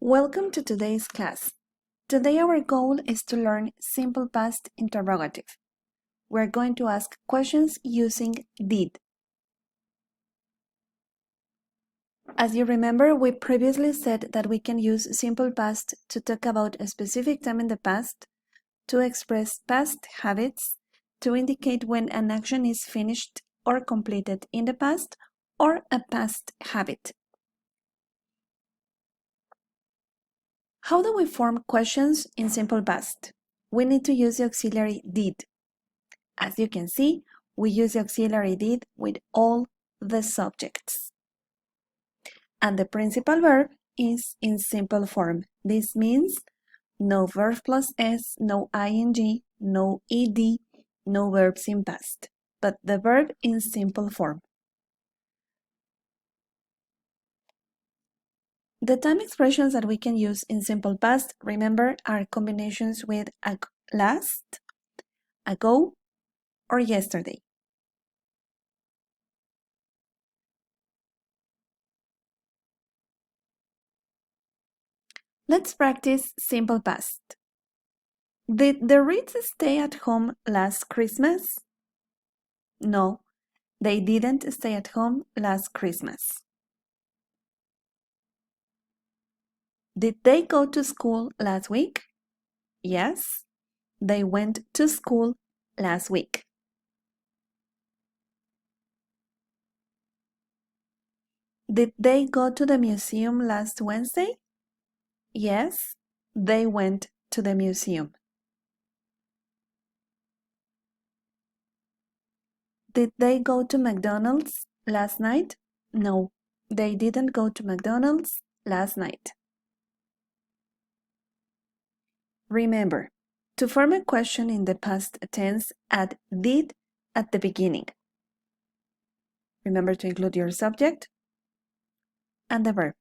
Welcome to today's class. Today our goal is to learn simple past interrogative. We're going to ask questions using did. As you remember, we previously said that we can use simple past to talk about a specific time in the past, to express past habits, to indicate when an action is finished or completed in the past, or a past habit. How do we form questions in simple past? We need to use the auxiliary did. As you can see, we use the auxiliary did with all the subjects. And the principal verb is in simple form. This means no verb plus s, no ing, no ed, no verbs in past, but the verb in simple form. The time expressions that we can use in simple past, remember, are combinations with last, ago, or yesterday. Let's practice simple past. Did the Reeds stay at home last Christmas? No, they didn't stay at home last Christmas. Did they go to school last week? Yes, they went to school last week. Did they go to the museum last Wednesday? Yes, they went to the museum. Did they go to McDonald's last night? No, they didn't go to McDonald's last night. Remember, to form a question in the past tense, add did at the beginning. Remember to include your subject and the verb.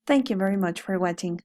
Thank you very much for watching.